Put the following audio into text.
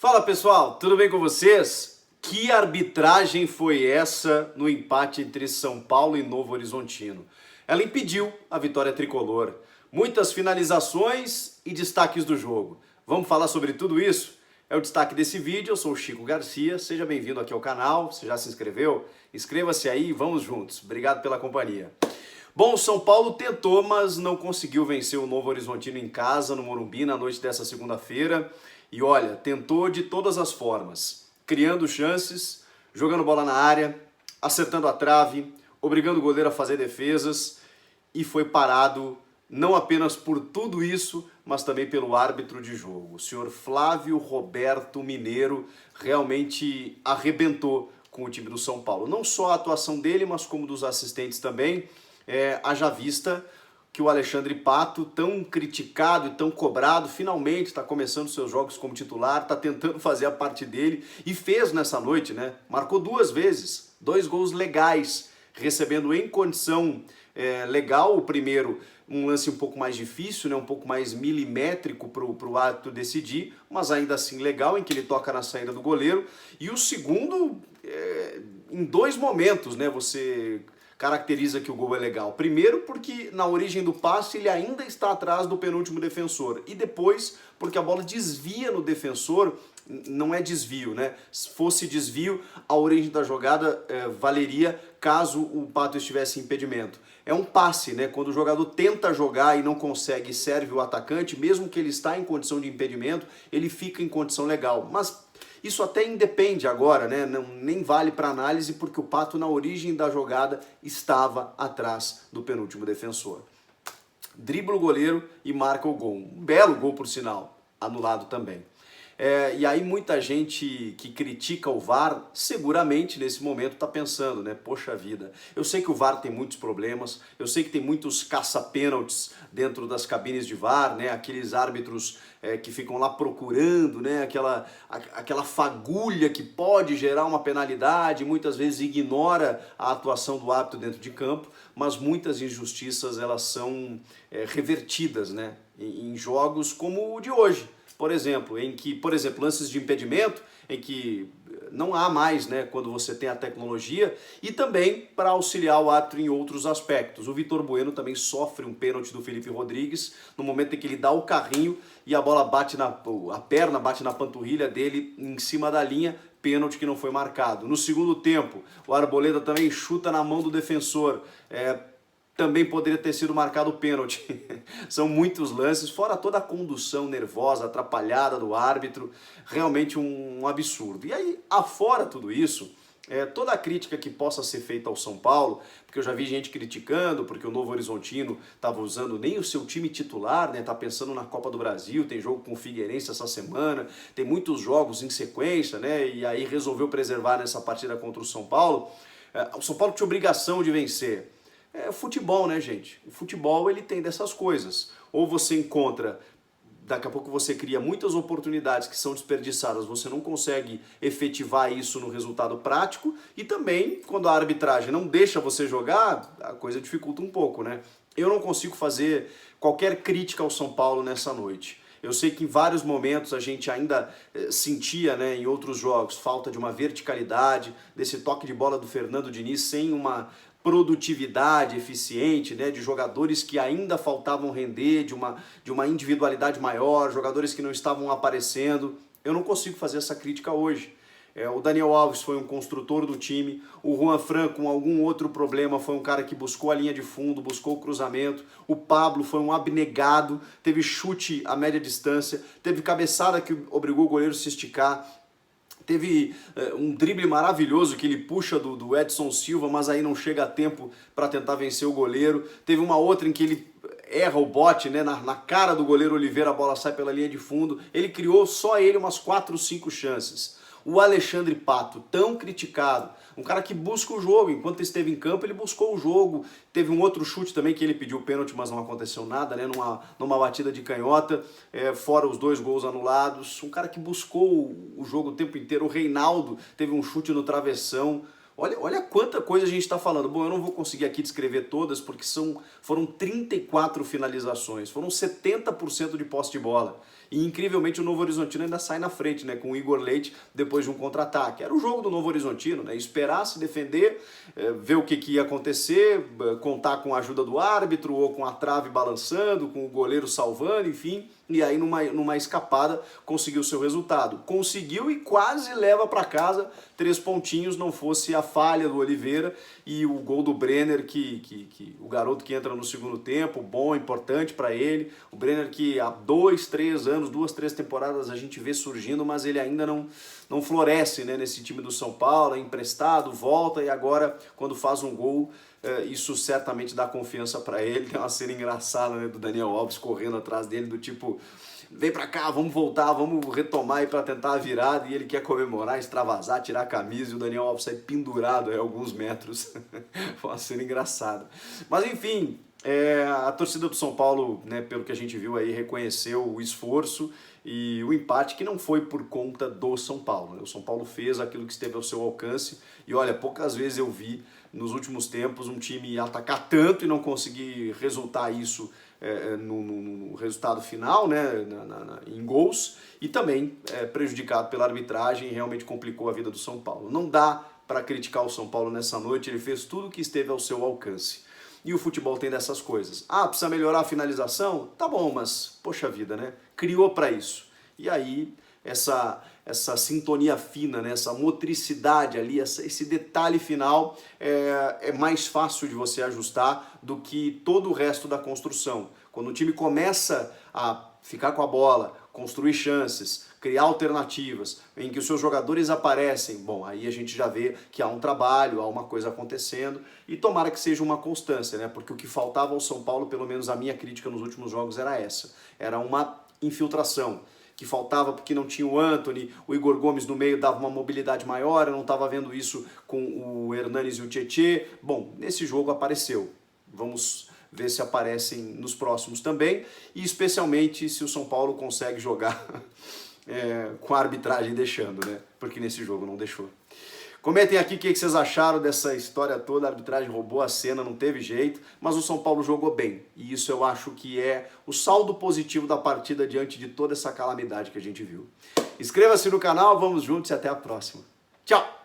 Fala pessoal, tudo bem com vocês? Que arbitragem foi essa no empate entre São Paulo e Novo Horizontino? Ela impediu a vitória tricolor. Muitas finalizações e destaques do jogo. Vamos falar sobre tudo isso? É o destaque desse vídeo, eu sou o Chico Garcia, seja bem-vindo aqui ao canal, você já se inscreveu? Inscreva-se aí e vamos juntos. Obrigado pela companhia. Bom, o São Paulo tentou, mas não conseguiu vencer o Novo Horizontino em casa, no Morumbi, na noite dessa segunda-feira. E olha, tentou de todas as formas, criando chances, jogando bola na área, acertando a trave, obrigando o goleiro a fazer defesas e foi parado não apenas por tudo isso, mas também pelo árbitro de jogo. O senhor Flávio Roberto Mineiro realmente arrebentou com o time do São Paulo. Não só a atuação dele, mas como dos assistentes também. Haja vista que o Alexandre Pato, tão criticado e tão cobrado, finalmente está começando seus jogos como titular, está tentando fazer a parte dele e fez nessa noite, né? Marcou 2 vezes, 2 gols legais, recebendo em condição legal. O primeiro, um lance um pouco mais difícil, né? Um pouco mais milimétrico para o árbitro decidir, mas ainda assim legal, em que ele toca na saída do goleiro. E o segundo, em 2 momentos, né? Você caracteriza que o gol é legal. Primeiro porque na origem do passe ele ainda está atrás do penúltimo defensor. E depois porque a bola desvia no defensor, não é desvio, né? Se fosse desvio, a origem da jogada valeria caso o Pato estivesse em impedimento. É um passe, né? Quando o jogador tenta jogar e não consegue e serve o atacante, mesmo que ele está em condição de impedimento, ele fica em condição legal. Mas isso até independe agora, né? Nem vale para análise porque o Pato na origem da jogada estava atrás do penúltimo defensor. Dribla o goleiro e marca o gol. Um belo gol, por sinal, anulado também. E aí muita gente que critica o VAR, seguramente nesse momento está pensando, né? Poxa vida, eu sei que o VAR tem muitos problemas, eu sei que tem muitos caça-pênaltis dentro das cabines de VAR, né? Aqueles árbitros que ficam lá procurando, né? Aquela fagulha que pode gerar uma penalidade, muitas vezes ignora a atuação do árbitro dentro de campo, mas muitas injustiças elas são revertidas, né? Em jogos como o de hoje. Por exemplo, lances de impedimento, em que não há mais, né, quando você tem a tecnologia, e também para auxiliar o árbitro em outros aspectos. O Vitor Bueno também sofre um pênalti do Felipe Rodrigues, no momento em que ele dá o carrinho e a bola a perna bate na panturrilha dele em cima da linha, pênalti que não foi marcado. No segundo tempo, o Arboleda também chuta na mão do defensor, também poderia ter sido marcado o pênalti. São muitos lances, fora toda a condução nervosa, atrapalhada do árbitro, realmente um absurdo. E aí, afora tudo isso, toda a crítica que possa ser feita ao São Paulo, porque eu já vi gente criticando, porque o Novo Horizontino estava usando nem o seu time titular, né? Tá pensando na Copa do Brasil, tem jogo com o Figueirense essa semana, tem muitos jogos em sequência, né? E aí resolveu preservar nessa partida contra o São Paulo. O São Paulo tinha obrigação de vencer. Futebol, né, gente? O futebol, ele tem dessas coisas. Ou você encontra, daqui a pouco você cria muitas oportunidades que são desperdiçadas, você não consegue efetivar isso no resultado prático, e também, quando a arbitragem não deixa você jogar, a coisa dificulta um pouco, né? Eu não consigo fazer qualquer crítica ao São Paulo nessa noite. Eu sei que em vários momentos a gente ainda sentia, né, em outros jogos, falta de uma verticalidade, desse toque de bola do Fernando Diniz sem uma produtividade eficiente, né, de jogadores que ainda faltavam render, de uma individualidade maior, jogadores que não estavam aparecendo. Eu não consigo fazer essa crítica hoje. O Daniel Alves foi um construtor do time, o Juan Fran com algum outro problema foi um cara que buscou a linha de fundo, buscou o cruzamento, o Pablo foi um abnegado, teve chute a média distância, teve cabeçada que obrigou o goleiro a se esticar, teve um drible maravilhoso que ele puxa do Edson Silva, mas aí não chega a tempo para tentar vencer o goleiro. Teve uma outra em que ele erra o bote, né, na cara do goleiro Oliveira, a bola sai pela linha de fundo. Ele criou só ele umas 4 ou 5 chances. O Alexandre Pato, tão criticado, um cara que busca o jogo, enquanto esteve em campo ele buscou o jogo, teve um outro chute também que ele pediu pênalti, mas não aconteceu nada, né? numa batida de canhota, fora os 2 gols anulados, um cara que buscou o jogo o tempo inteiro. O Reinaldo teve um chute no travessão. Olha quanta coisa a gente está falando. Bom, eu não vou conseguir aqui descrever todas, porque foram 34 finalizações, foram 70% de posse de bola. E incrivelmente o Novo Horizontino ainda sai na frente, né, com o Igor Leite depois de um contra-ataque. Era o jogo do Novo Horizontino, né, esperar, se defender, ver o que ia acontecer, contar com a ajuda do árbitro ou com a trave balançando, com o goleiro salvando, enfim. E aí numa escapada conseguiu seu resultado. Conseguiu e quase leva para casa 3 pontinhos, não fosse a falha do Oliveira e o gol do Brenner, o garoto que entra no segundo tempo, bom, importante para ele. O Brenner que há 2, 3 anos, 2, 3 temporadas a gente vê surgindo, mas ele ainda não floresce, né, nesse time do São Paulo, é emprestado, volta e agora quando faz um gol, isso certamente dá confiança para ele. Tem uma cena engraçada, né, do Daniel Alves correndo atrás dele, do tipo, vem pra cá, vamos voltar, vamos retomar aí pra tentar a virada, e ele quer comemorar, extravasar, tirar a camisa, e o Daniel Alves sai pendurado aí a alguns metros. Foi uma cena engraçada. Mas enfim, a torcida do São Paulo, né, pelo que a gente viu aí, reconheceu o esforço e o empate, que não foi por conta do São Paulo, né? O São Paulo fez aquilo que esteve ao seu alcance, e olha, poucas vezes eu vi nos últimos tempos um time atacar tanto e não conseguir resultar isso no resultado final, né, em gols, e também prejudicado pela arbitragem, realmente complicou a vida do São Paulo. Não dá para criticar o São Paulo nessa noite, ele fez tudo o que esteve ao seu alcance. E o futebol tem dessas coisas. Ah, precisa melhorar a finalização? Tá bom, mas poxa vida, né? Criou para isso. E aí essa sintonia fina, né? Essa motricidade ali, esse detalhe final é mais fácil de você ajustar do que todo o resto da construção. Quando o time começa a ficar com a bola, construir chances, criar alternativas, em que os seus jogadores aparecem, bom, aí a gente já vê que há um trabalho, há uma coisa acontecendo, e tomara que seja uma constância, né? Porque o que faltava ao São Paulo, pelo menos a minha crítica nos últimos jogos era essa, era uma infiltração, que faltava porque não tinha o Antony, o Igor Gomes no meio dava uma mobilidade maior, eu não estava vendo isso com o Hernanes e o Tietê. Bom, nesse jogo apareceu, vamos ver se aparecem nos próximos também, e especialmente se o São Paulo consegue jogar com a arbitragem deixando, né? Porque nesse jogo não deixou. Comentem aqui o que vocês acharam dessa história toda. A arbitragem roubou a cena, não teve jeito, mas o São Paulo jogou bem. E isso eu acho que é o saldo positivo da partida diante de toda essa calamidade que a gente viu. Inscreva-se no canal, vamos juntos e até a próxima. Tchau!